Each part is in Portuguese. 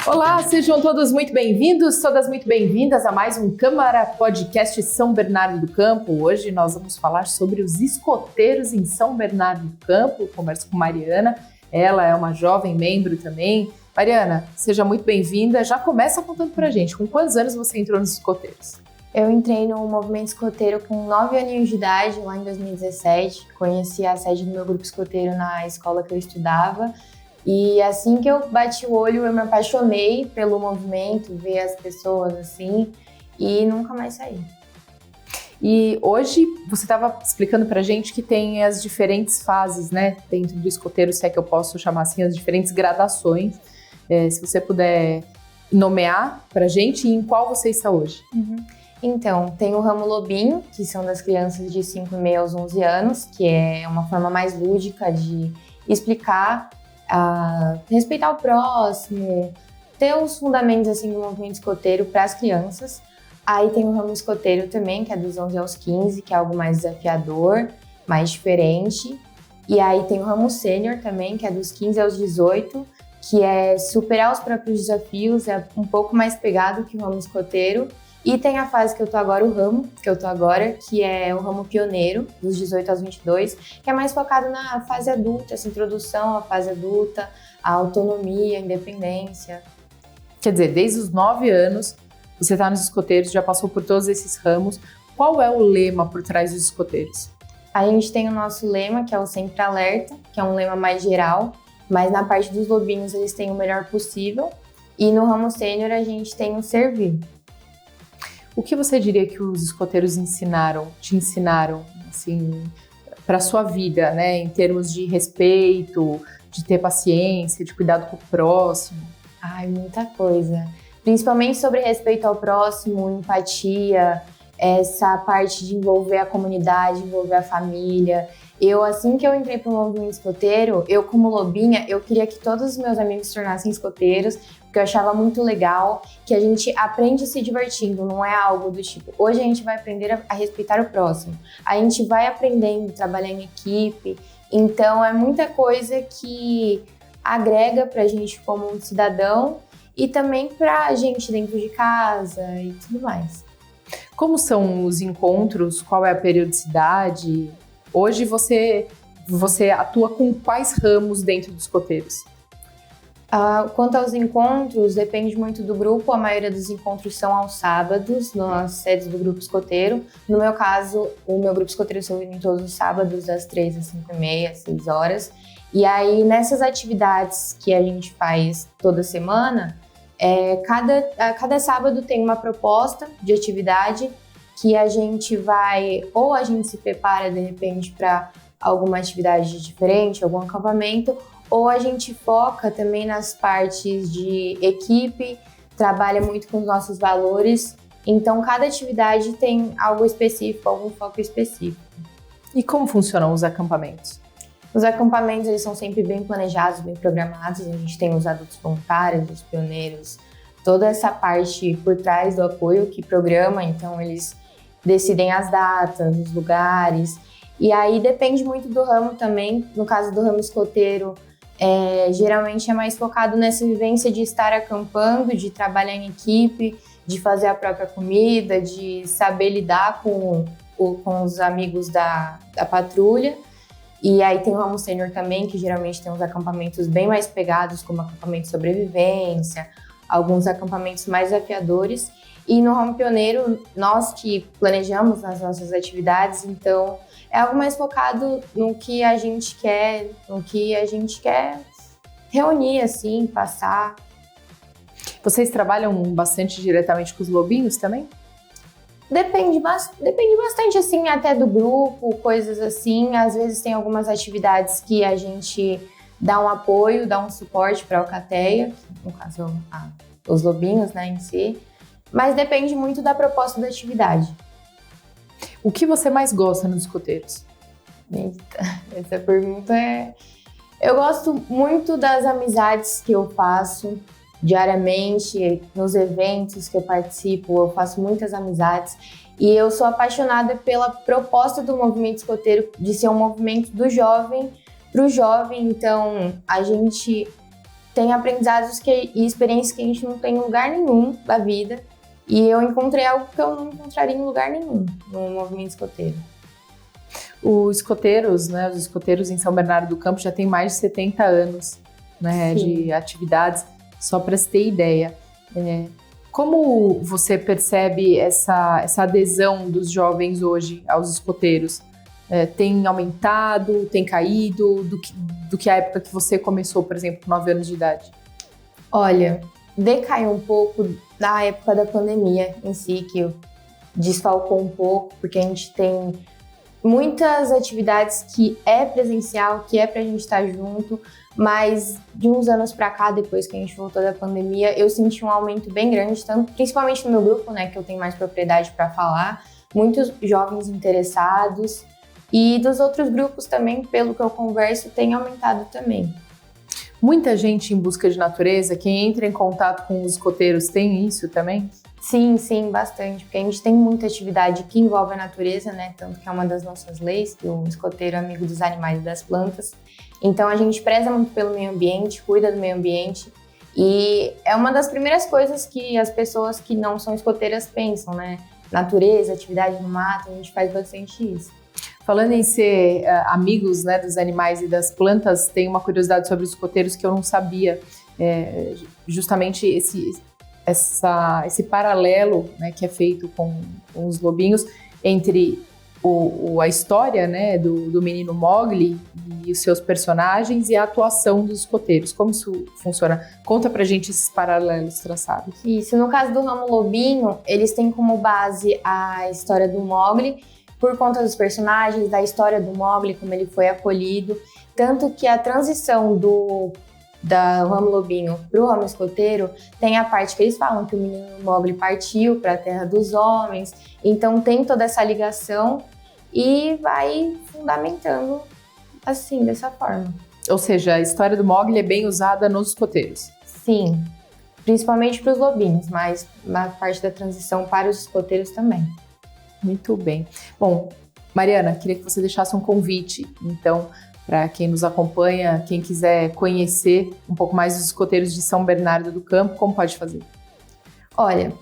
Olá, sejam todos muito bem-vindos, todas muito bem-vindas a mais um Câmara Podcast São Bernardo do Campo. Hoje nós vamos falar sobre os escoteiros em São Bernardo do Campo. Eu converso com Mariana, ela é uma jovem membro também. Mariana, seja muito bem-vinda. Já começa contando pra gente, com quantos anos você entrou nos escoteiros? Eu entrei no movimento escoteiro com 9 aninhos de idade, lá em 2017. Conheci a sede do meu grupo escoteiro na escola que eu estudava. E assim que eu bati o olho, eu me apaixonei pelo movimento, ver as pessoas assim, e nunca mais saí. E hoje você estava explicando pra gente que tem as diferentes fases, né, dentro do escoteiro, se é que eu posso chamar assim, as diferentes gradações. Se você puder nomear pra gente, e em qual você está hoje? Então, tem o ramo Lobinho, que são das crianças de 5,5 aos 11 anos, que é uma forma mais lúdica de explicar, respeitar o próximo, ter os fundamentos assim, do movimento escoteiro para as crianças. Aí tem o ramo escoteiro também, que é dos 11 aos 15, que é algo mais desafiador, mais diferente. E aí tem o ramo sênior também, que é dos 15 aos 18, que é superar os próprios desafios, é um pouco mais pegado que o ramo escoteiro. E tem a fase que eu tô agora, o ramo que eu tô agora, que é o ramo pioneiro, dos 18 aos 22, que é mais focado na fase adulta, essa introdução à fase adulta, a autonomia, a independência. Quer dizer, desde os 9 anos, você está nos escoteiros, já passou por todos esses ramos. Qual é o lema por trás dos escoteiros? A gente tem o nosso lema, que é o Sempre Alerta, que é um lema mais geral, mas na parte dos lobinhos eles têm o melhor possível. E no ramo sênior a gente tem o Servir. O que você diria que os escoteiros te ensinaram, assim, para sua vida, né? Em termos de respeito, de ter paciência, de cuidado com o próximo? Ai, muita coisa. Principalmente sobre respeito ao próximo, empatia, essa parte de envolver a comunidade, envolver a família. Assim que eu entrei para o movimento escoteiro, eu como lobinha, eu queria que todos os meus amigos se tornassem escoteiros, porque eu achava muito legal, que a gente aprende se divertindo, não é algo do tipo, hoje a gente vai aprender a respeitar o próximo, a gente vai aprendendo a trabalhar em equipe, então é muita coisa que agrega pra gente como um cidadão e também pra gente dentro de casa e tudo mais. Como são os encontros? Qual é a periodicidade? Hoje você atua com quais ramos dentro dos escoteiros? Quanto aos encontros, depende muito do grupo. A maioria dos encontros são aos sábados, nas sedes do grupo escoteiro. No meu caso, o meu grupo escoteiro se reúne todos os sábados, das 3 às 5h30, 6 horas. E aí, nessas atividades que a gente faz toda semana, cada sábado tem uma proposta de atividade que a gente vai, ou a gente se prepara de repente para alguma atividade diferente, algum acampamento, ou a gente foca também nas partes de equipe, trabalha muito com os nossos valores. Então, cada atividade tem algo específico, algum foco específico. E como funcionam os acampamentos? Os acampamentos eles são sempre bem planejados, bem programados. A gente tem os adultos voluntários, os pioneiros, toda essa parte por trás do apoio que programa. Então, eles decidem as datas, os lugares. E aí depende muito do ramo também. No caso do ramo escoteiro, geralmente é mais focado nessa vivência de estar acampando, de trabalhar em equipe, de fazer a própria comida, de saber lidar com os amigos da patrulha. E aí tem o ramo sênior também, que geralmente tem uns acampamentos bem mais pegados, como acampamento de sobrevivência, alguns acampamentos mais desafiadores. E no ramo pioneiro, nós que planejamos as nossas atividades, então é algo mais focado no que a gente quer, reunir, assim, passar. Vocês trabalham bastante diretamente com os lobinhos também? Depende bastante, assim, até do grupo, coisas assim. Às vezes tem algumas atividades que a gente dá um apoio, dá um suporte para a alcateia, no caso, os lobinhos, né, em si. Mas depende muito da proposta da atividade. O que você mais gosta nos escoteiros? Eita, essa pergunta é... Eu gosto muito das amizades que eu faço diariamente, nos eventos que eu participo, eu faço muitas amizades. E eu sou apaixonada pela proposta do movimento escoteiro de ser um movimento do jovem para o jovem. Então, a gente tem aprendizados e experiências que a gente não tem em lugar nenhum da vida. E eu encontrei algo que eu não encontraria em lugar nenhum no movimento escoteiro. Os escoteiros em São Bernardo do Campo já tem mais de 70 anos, né, de atividades, só para se ter ideia. Como você percebe essa adesão dos jovens hoje aos escoteiros? Tem aumentado, tem caído, do que a época que você começou, por exemplo, com 9 anos de idade? Olha, decaiu um pouco da época da pandemia em si, que desfalcou um pouco, porque a gente tem muitas atividades que é presencial, que é pra gente estar junto, mas de uns anos pra cá, depois que a gente voltou da pandemia, eu senti um aumento bem grande, tanto, principalmente no meu grupo, né, que eu tenho mais propriedade para falar, muitos jovens interessados, e dos outros grupos também, pelo que eu converso, tem aumentado também. Muita gente em busca de natureza, quem entra em contato com os escoteiros tem isso também? Sim, bastante, porque a gente tem muita atividade que envolve a natureza, né? Tanto que é uma das nossas leis, que o escoteiro é amigo dos animais e das plantas. Então a gente preza muito pelo meio ambiente, cuida do meio ambiente. E é uma das primeiras coisas que as pessoas que não são escoteiras pensam, né? Natureza, atividade no mato, a gente faz bastante isso. Falando em ser amigos, né, dos animais e das plantas, tem uma curiosidade sobre os escoteiros que eu não sabia. Justamente esse paralelo, né, que é feito com os lobinhos entre a história, né, do menino Mowgli e os seus personagens e a atuação dos escoteiros. Como isso funciona? Conta pra gente esses paralelos traçados. Isso, no caso do ramo lobinho, eles têm como base a história do Mowgli, por conta dos personagens, da história do Mowgli, como ele foi acolhido, tanto que a transição do ramo lobinho pro ramo escoteiro tem a parte que eles falam que o menino Mowgli partiu para a terra dos homens, então tem toda essa ligação e vai fundamentando assim, dessa forma. Ou seja, a história do Mowgli é bem usada nos escoteiros. Sim, principalmente para os lobinhos, mas na parte da transição para os escoteiros também. Muito bem. Bom, Mariana, queria que você deixasse um convite, então, para quem nos acompanha, quem quiser conhecer um pouco mais dos escoteiros de São Bernardo do Campo, como pode fazer? Olha,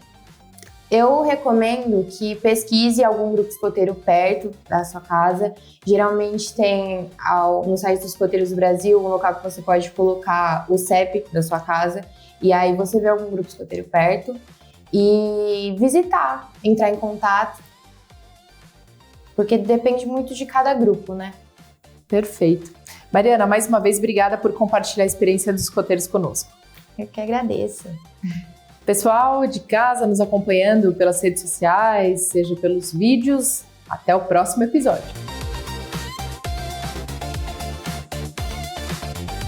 eu recomendo que pesquise algum grupo escoteiro perto da sua casa. Geralmente tem no site dos Escoteiros do Brasil um local que você pode colocar o CEP da sua casa e aí você vê algum grupo escoteiro perto e visitar, entrar em contato. Porque depende muito de cada grupo, né? Perfeito. Mariana, mais uma vez, obrigada por compartilhar a experiência dos escoteiros conosco. Eu que agradeço. Pessoal de casa nos acompanhando pelas redes sociais, seja pelos vídeos, até o próximo episódio.